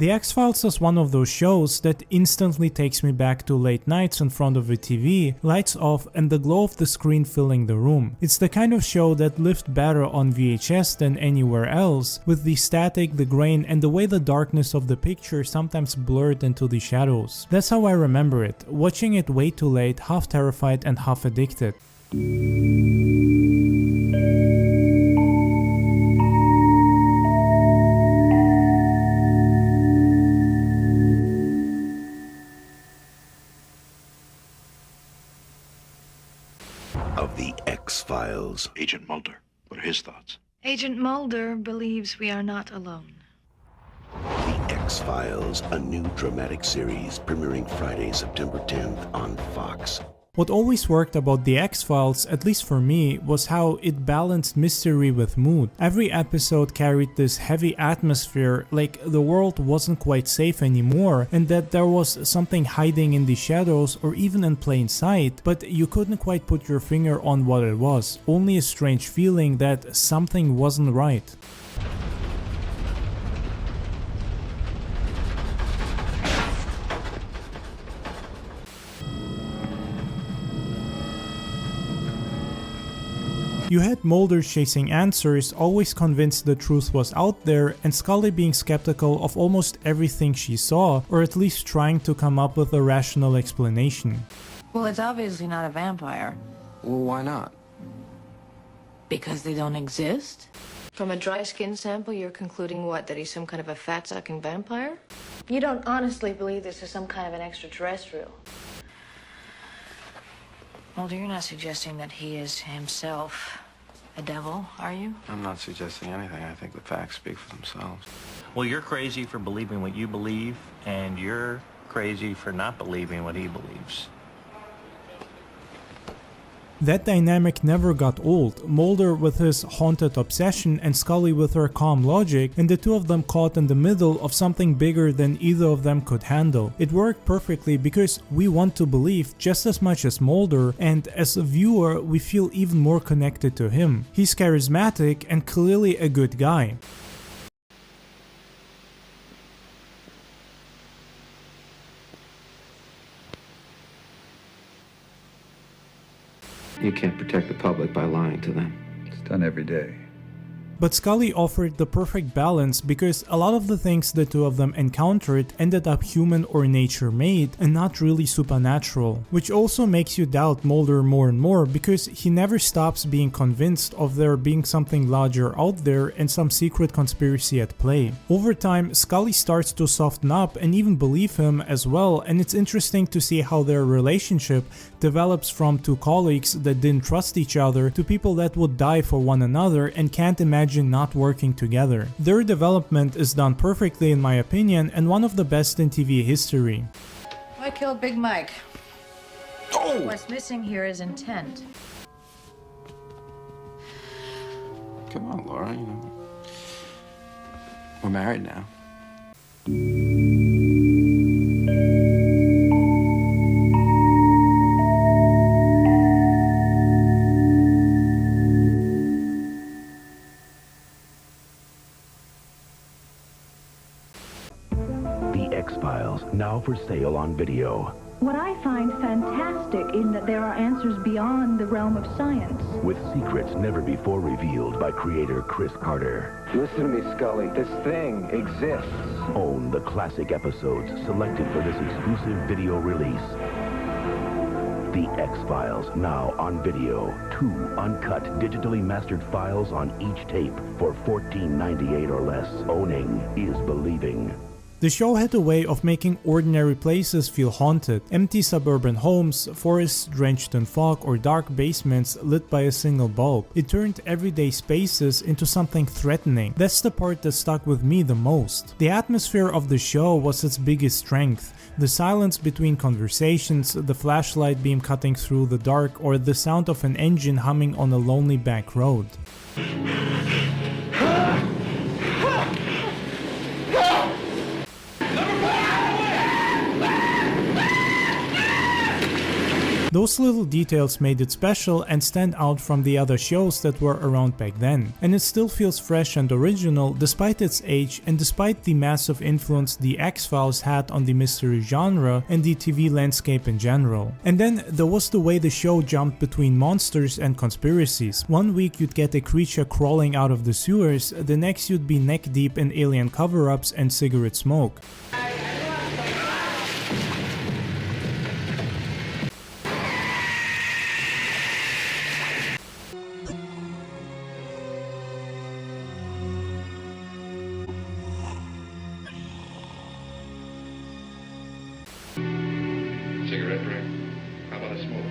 The X-Files is one of those shows that instantly takes me back to late nights in front of a TV, lights off, and the glow of the screen filling the room. It's the kind of show that lived better on VHS than anywhere else, with the static, the grain, and the way the darkness of the picture sometimes blurred into the shadows. That's how I remember it, watching it way too late, half terrified and half addicted. Of the X-Files. Agent Mulder, what are his thoughts? Agent Mulder believes we are not alone. The X-Files, a new dramatic series premiering Friday, September 10th on Fox. What always worked about the X-Files, at least for me, was how it balanced mystery with mood. Every episode carried this heavy atmosphere, like the world wasn't quite safe anymore, and that there was something hiding in the shadows or even in plain sight, but you couldn't quite put your finger on what it was, only a strange feeling that something wasn't right. You had Mulder chasing answers, always convinced the truth was out there, and Scully being skeptical of almost everything she saw, or at least trying to come up with a rational explanation. Well, it's obviously not a vampire. Well, why not? Because they don't exist? From a dry skin sample, you're concluding what? That he's some kind of a fat-sucking vampire? You don't honestly believe this is some kind of an extraterrestrial? Mulder, you're not suggesting that he is himself a devil, are you? I'm not suggesting anything. I think the facts speak for themselves. Well, you're crazy for believing what you believe, and you're crazy for not believing what he believes. That dynamic never got old, Mulder with his haunted obsession and Scully with her calm logic, and the two of them caught in the middle of something bigger than either of them could handle. It worked perfectly because we want to believe just as much as Mulder, and as a viewer we feel even more connected to him. He's charismatic and clearly a good guy. You can't protect the public by lying to them. It's done every day. But Scully offered the perfect balance because a lot of the things the two of them encountered ended up human or nature made and not really supernatural, which also makes you doubt Mulder more and more because he never stops being convinced of there being something larger out there and some secret conspiracy at play. Over time, Scully starts to soften up and even believe him as well, and it's interesting to see how their relationship develops from two colleagues that didn't trust each other to people that would die for one another and can't imagine not working together. Their development is done perfectly in my opinion and one of the best in TV history. Why kill Big Mike? Oh! What's missing here is intent. Come on, Laura, you know. We're married now. X-Files, now for sale on video. What I find fantastic is that there are answers beyond the realm of science. With secrets never before revealed by creator Chris Carter. Listen to me, Scully. This thing exists. Own the classic episodes selected for this exclusive video release. The X-Files, now on video. 2 uncut, digitally mastered files on each tape for $14.98 or less. Owning is believing. The show had a way of making ordinary places feel haunted. Empty suburban homes, forests drenched in fog, or dark basements lit by a single bulb. It turned everyday spaces into something threatening. That's the part that stuck with me the most. The atmosphere of the show was its biggest strength. The silence between conversations, the flashlight beam cutting through the dark, or the sound of an engine humming on a lonely back road. Those little details made it special and stand out from the other shows that were around back then, and it still feels fresh and original despite its age and despite the massive influence the X-Files had on the mystery genre and the TV landscape in general. And then there was the way the show jumped between monsters and conspiracies. One week you'd get a creature crawling out of the sewers, the next you'd be neck deep in alien cover-ups and cigarette smoke. Cigarette break? How about a smoke?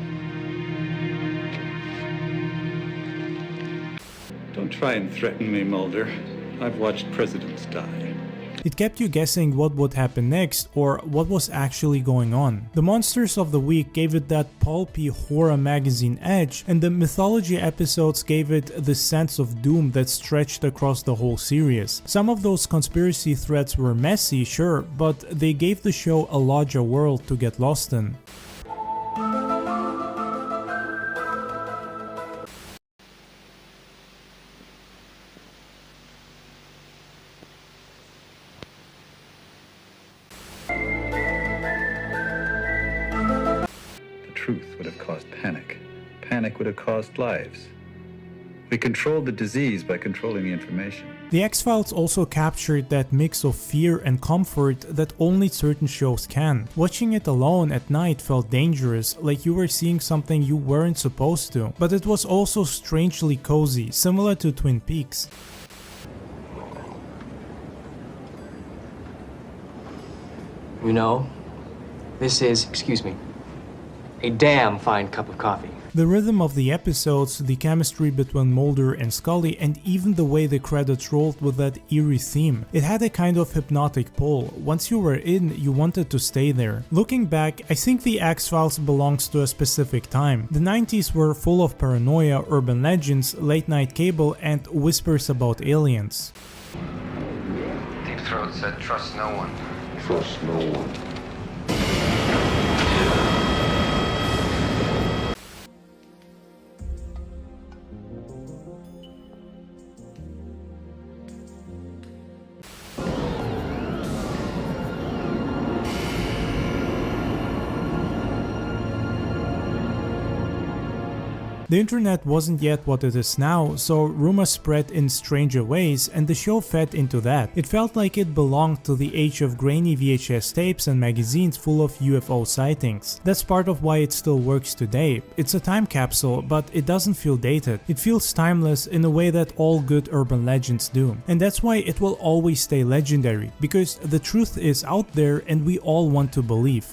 Don't try and threaten me, Mulder. I've watched presidents die. It kept you guessing what would happen next or what was actually going on. The Monsters of the Week gave it that pulpy horror magazine edge, and the mythology episodes gave it the sense of doom that stretched across the whole series. Some of those conspiracy threads were messy, sure, but they gave the show a larger world to get lost in. Truth would have caused panic. Panic would have caused lives. We controlled the disease by controlling the information. The X-Files also captured that mix of fear and comfort that only certain shows can. Watching it alone at night felt dangerous, like you were seeing something you weren't supposed to. But it was also strangely cozy, similar to Twin Peaks. You know, this is, excuse me, a damn fine cup of coffee. The rhythm of the episodes, the chemistry between Mulder and Scully, and even the way the credits rolled with that eerie theme. It had a kind of hypnotic pull. Once you were in, you wanted to stay there. Looking back, I think the X-Files belongs to a specific time. The 90s were full of paranoia, urban legends, late night cable, and whispers about aliens. Deep Throat said trust no one. Trust no one. The internet wasn't yet what it is now, so rumors spread in stranger ways, and the show fed into that. It felt like it belonged to the age of grainy VHS tapes and magazines full of UFO sightings. That's part of why it still works today. It's a time capsule, but it doesn't feel dated. It feels timeless in a way that all good urban legends do. And that's why it will always stay legendary, because the truth is out there and we all want to believe.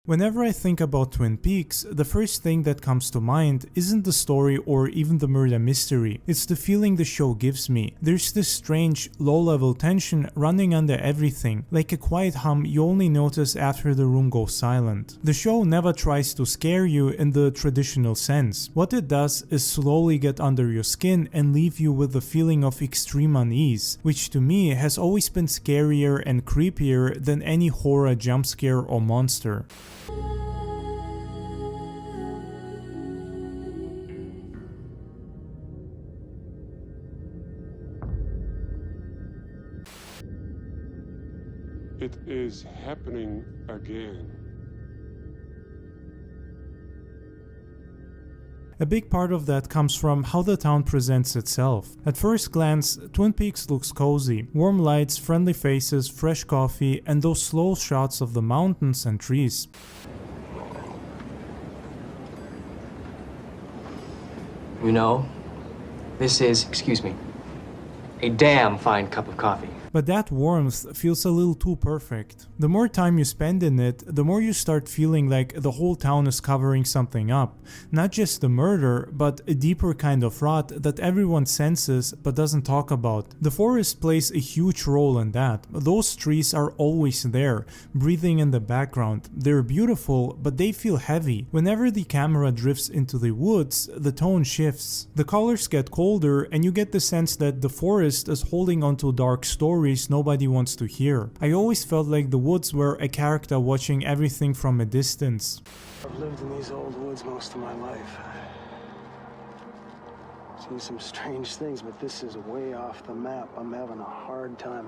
Whenever I think about Twin Peaks, the first thing that comes to mind isn't the story or even the murder mystery, it's the feeling the show gives me. There's this strange, low-level tension running under everything, like a quiet hum you only notice after the room goes silent. The show never tries to scare you in the traditional sense. What it does is slowly get under your skin and leave you with a feeling of extreme unease, which to me has always been scarier and creepier than any horror jump scare or monster. It is happening again. A big part of that comes from how the town presents itself. At first glance, Twin Peaks looks cozy. Warm lights, friendly faces, fresh coffee, and those slow shots of the mountains and trees. You know, this is, excuse me, a damn fine cup of coffee. but that warmth feels a little too perfect. The more time you spend in it, the more you start feeling like the whole town is covering something up. Not just the murder, but a deeper kind of rot that everyone senses but doesn't talk about. The forest plays a huge role in that. Those trees are always there, breathing in the background. They're beautiful, but they feel heavy. Whenever the camera drifts into the woods, the tone shifts. The colors get colder, and you get the sense that the forest is holding onto dark stories nobody wants to hear. I always felt like the woods were a character watching everything from a distance. I've lived in these old woods most of my life. Seen some strange things, but this is way off the map. I'm having a hard time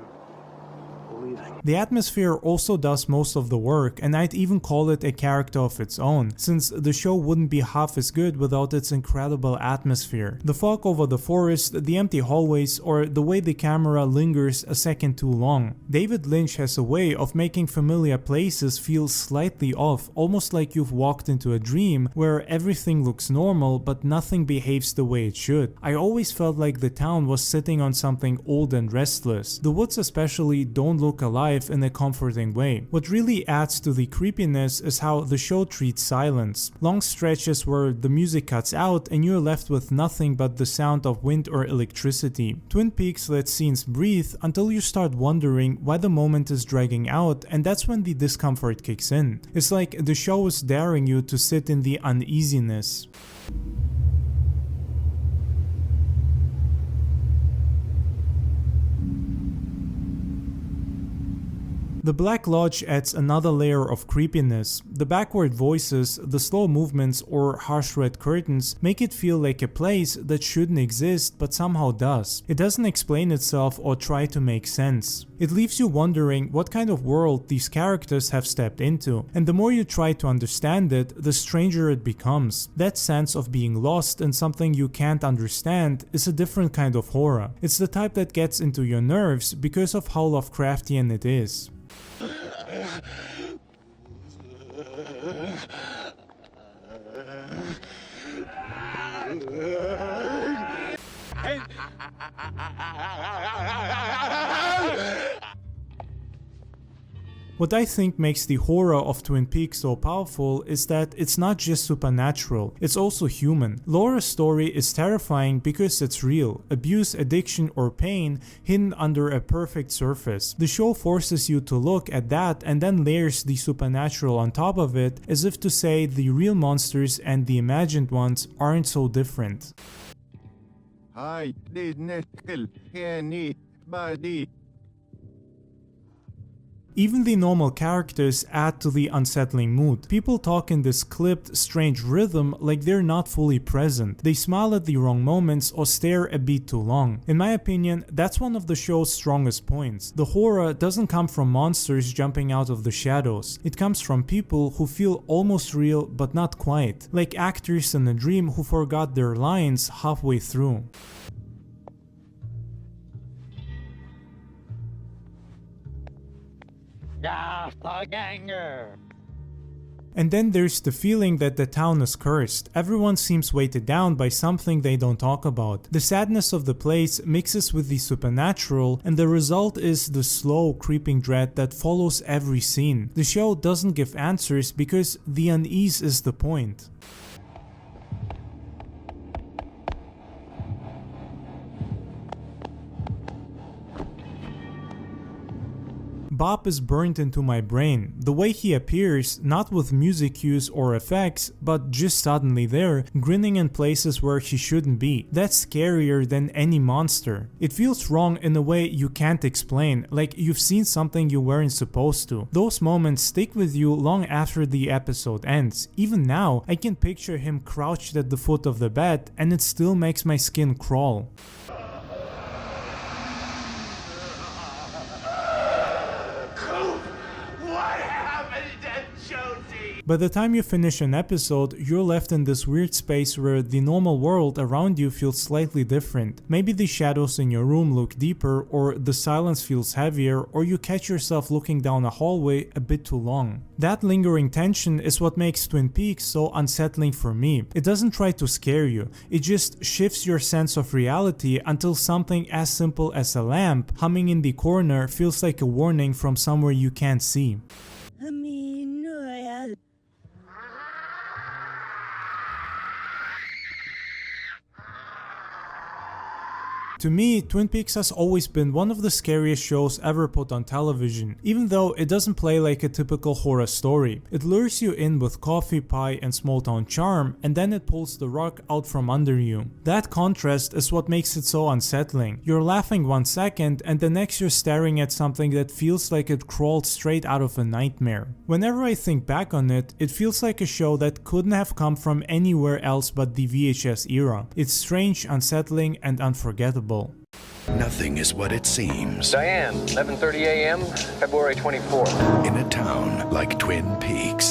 believing. The atmosphere also does most of the work, and I'd even call it a character of its own, since the show wouldn't be half as good without its incredible atmosphere. The fog over the forest, the empty hallways, or the way the camera lingers a second too long. David Lynch has a way of making familiar places feel slightly off, almost like you've walked into a dream where everything looks normal but nothing behaves the way it should. I always felt like the town was sitting on something old and restless. The woods especially don't look alive in a comforting way. What really adds to the creepiness is how the show treats silence. Long stretches where the music cuts out and you're left with nothing but the sound of wind or electricity. Twin Peaks lets scenes breathe until you start wondering why the moment is dragging out, and that's when the discomfort kicks in. It's like the show is daring you to sit in the uneasiness. The Black Lodge adds another layer of creepiness. The backward voices, the slow movements, or harsh red curtains make it feel like a place that shouldn't exist but somehow does. It doesn't explain itself or try to make sense. It leaves you wondering what kind of world these characters have stepped into, and the more you try to understand it, the stranger it becomes. That sense of being lost in something you can't understand is a different kind of horror. It's the type that gets into your nerves because of how Lovecraftian it is. What I think makes the horror of Twin Peaks so powerful is that it's not just supernatural, it's also human. Laura's story is terrifying because it's real, abuse, addiction, or pain hidden under a perfect surface. The show forces you to look at that and then layers the supernatural on top of it, as if to say the real monsters and the imagined ones aren't so different. I did not kill anybody. Even the normal characters add to the unsettling mood. People talk in this clipped, strange rhythm like they're not fully present. They smile at the wrong moments or stare a bit too long. In my opinion, that's one of the show's strongest points. The horror doesn't come from monsters jumping out of the shadows. It comes from people who feel almost real but not quite, like actors in a dream who forgot their lines halfway through. And then there's the feeling that the town is cursed. Everyone seems weighted down by something they don't talk about. The sadness of the place mixes with the supernatural, and the result is the slow, creeping dread that follows every scene. The show doesn't give answers because the unease is the point. Bob is burnt into my brain. The way he appears, not with music cues or effects, but just suddenly there, grinning in places where he shouldn't be. That's scarier than any monster. It feels wrong in a way you can't explain, like you've seen something you weren't supposed to. Those moments stick with you long after the episode ends. Even now, I can picture him crouched at the foot of the bed, and it still makes my skin crawl. By the time you finish an episode, you're left in this weird space where the normal world around you feels slightly different. Maybe the shadows in your room look deeper, or the silence feels heavier, or you catch yourself looking down a hallway a bit too long. That lingering tension is what makes Twin Peaks so unsettling for me. It doesn't try to scare you, it just shifts your sense of reality until something as simple as a lamp humming in the corner feels like a warning from somewhere you can't see. To me, Twin Peaks has always been one of the scariest shows ever put on television, even though it doesn't play like a typical horror story. It lures you in with coffee, pie, and small town charm, and then it pulls the rug out from under you. That contrast is what makes it so unsettling. You're laughing 1 second, and the next you're staring at something that feels like it crawled straight out of a nightmare. Whenever I think back on it, it feels like a show that couldn't have come from anywhere else but the VHS era. It's strange, unsettling, and unforgettable. Nothing is what it seems. Diane, 11:30 a.m., February 24th. In a town like Twin Peaks.